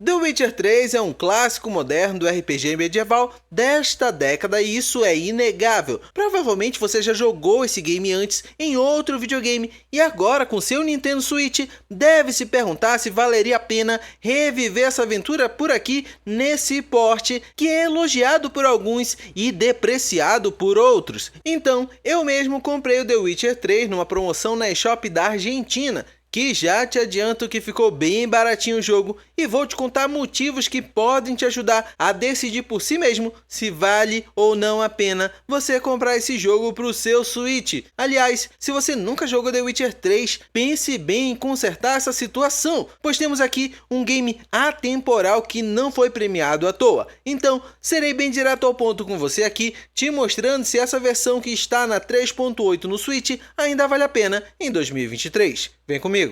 The Witcher 3 é um clássico moderno do RPG medieval desta década e isso é inegável. Provavelmente você já jogou esse game antes em outro videogame e agora com seu Nintendo Switch deve se perguntar se valeria a pena reviver essa aventura por aqui nesse porte que é elogiado por alguns e depreciado por outros. Então eu mesmo comprei o The Witcher 3 numa promoção na eShop da Argentina, que já te adianto que ficou bem baratinho o jogo e vou te contar motivos que podem te ajudar a decidir por si mesmo se vale ou não a pena você comprar esse jogo para o seu Switch. Aliás, se você nunca jogou The Witcher 3, pense bem em consertar essa situação, pois temos aqui um game atemporal que não foi premiado à toa. Então, serei bem direto ao ponto com você aqui, te mostrando se essa versão que está na 3.8 no Switch ainda vale a pena em 2023. Vem comigo!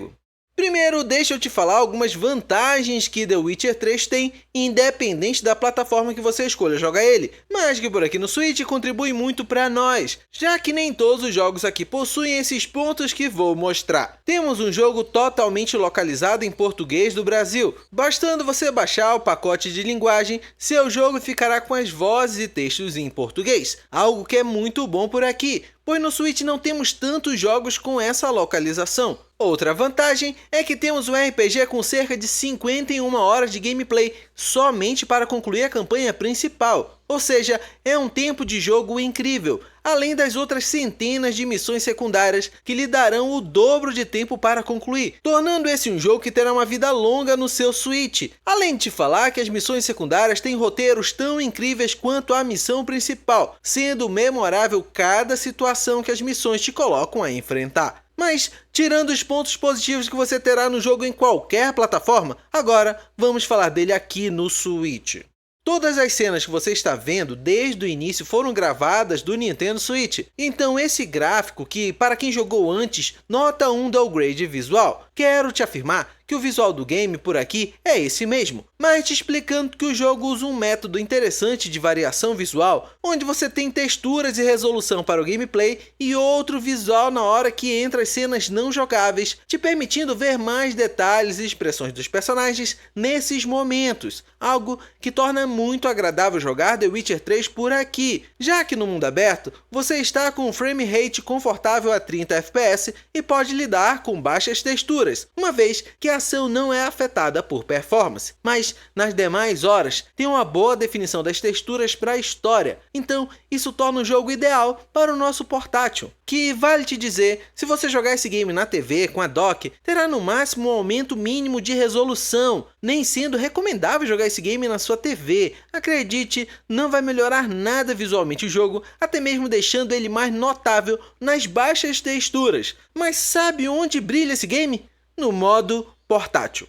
Primeiro, deixa eu te falar algumas vantagens que The Witcher 3 tem, independente da plataforma que você escolha jogar ele, mas que por aqui no Switch contribui muito para nós, já que nem todos os jogos aqui possuem esses pontos que vou mostrar. Temos um jogo totalmente localizado em português do Brasil, bastando você baixar o pacote de linguagem, seu jogo ficará com as vozes e textos em português, algo que é muito bom por aqui, pois no Switch não temos tantos jogos com essa localização. Outra vantagem é que temos um RPG com cerca de 51 horas de gameplay somente para concluir a campanha principal, ou seja, é um tempo de jogo incrível, além das outras centenas de missões secundárias que lhe darão o dobro de tempo para concluir, tornando esse um jogo que terá uma vida longa no seu Switch. Além de te falar que as missões secundárias têm roteiros tão incríveis quanto a missão principal, sendo memorável cada situação que as missões te colocam a enfrentar. Mas, tirando os pontos positivos que você terá no jogo em qualquer plataforma, agora vamos falar dele aqui no Switch. Todas as cenas que você está vendo desde o início foram gravadas do Nintendo Switch, então esse gráfico que, para quem jogou antes, nota 1 do upgrade visual. Quero te afirmar que o visual do game por aqui é esse mesmo, mas te explicando que o jogo usa um método interessante de variação visual, onde você tem texturas e resolução para o gameplay e outro visual na hora que entra as cenas não jogáveis, te permitindo ver mais detalhes e expressões dos personagens nesses momentos, algo que torna muito agradável jogar The Witcher 3 por aqui, já que no mundo aberto você está com um frame rate confortável a 30 FPS e pode lidar com baixas texturas, uma vez que a ação não é afetada por performance, mas nas demais horas tem uma boa definição das texturas para a história, então isso torna o jogo ideal para o nosso portátil, que vale te dizer, se você jogar esse game na TV com a dock, terá no máximo um aumento mínimo de resolução, nem sendo recomendável jogar esse game na sua TV, acredite, não vai melhorar nada visualmente o jogo, até mesmo deixando ele mais notável nas baixas texturas, mas sabe onde brilha esse game? No modo portátil.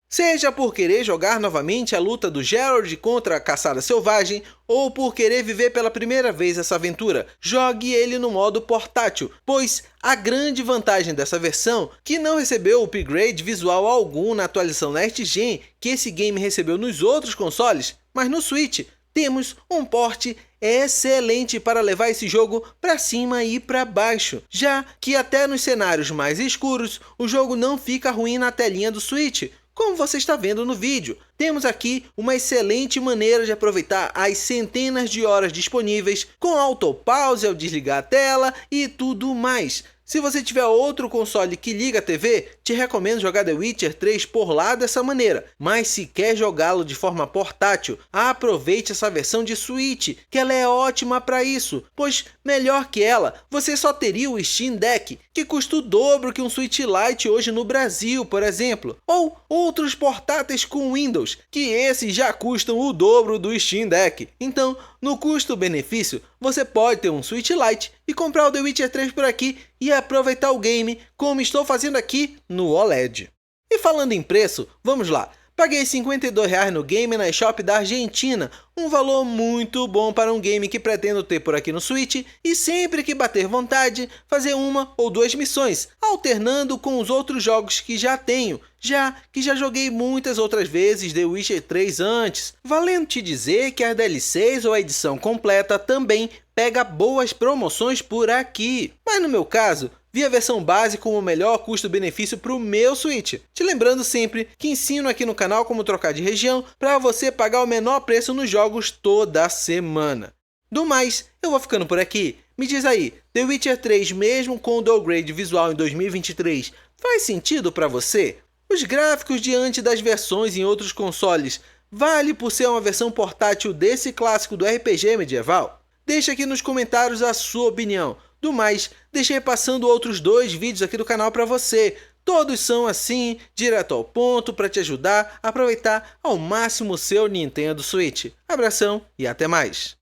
Seja por querer jogar novamente a luta do Geralt contra a caçada selvagem ou por querer viver pela primeira vez essa aventura, jogue ele no modo portátil, pois a grande vantagem dessa versão, que não recebeu upgrade visual algum na atualização Next Gen que esse game recebeu nos outros consoles, mas no Switch temos um porte excelente para levar esse jogo para cima e para baixo, já que até nos cenários mais escuros o jogo não fica ruim na telinha do Switch, como você está vendo no vídeo. Temos aqui uma excelente maneira de aproveitar as centenas de horas disponíveis com autopause ao desligar a tela e tudo mais. Se você tiver outro console que liga a TV, te recomendo jogar The Witcher 3 por lá dessa maneira, mas se quer jogá-lo de forma portátil, aproveite essa versão de Switch, que ela é ótima para isso, pois melhor que ela, você só teria o Steam Deck, que custa o dobro que um Switch Lite hoje no Brasil, por exemplo, ou outros portáteis com Windows, que esses já custam o dobro do Steam Deck. Então, no custo-benefício, você pode ter um Switch Lite e comprar o The Witcher 3 por aqui e aproveitar o game como estou fazendo aqui no OLED. E falando em preço, vamos lá. Paguei R$ 52 no game na eShop da Argentina, um valor muito bom para um game que pretendo ter por aqui no Switch e sempre que bater vontade, fazer uma ou duas missões, alternando com os outros jogos que já tenho, já que já joguei muitas outras vezes The Witcher 3 antes. Valendo te dizer que as DLCs ou a edição completa também pega boas promoções por aqui, mas no meu caso, vi a versão base como o melhor custo-benefício para o meu Switch. Te lembrando sempre que ensino aqui no canal como trocar de região para você pagar o menor preço nos jogos toda semana. Do mais, eu vou ficando por aqui. Me diz aí, The Witcher 3 mesmo com o downgrade visual em 2023 faz sentido para você? Os gráficos diante das versões em outros consoles vale por ser uma versão portátil desse clássico do RPG medieval? Deixa aqui nos comentários a sua opinião. Do mais, deixei passando outros 2 vídeos aqui do canal para você. Todos são assim, direto ao ponto, para te ajudar a aproveitar ao máximo o seu Nintendo Switch. Abração e até mais!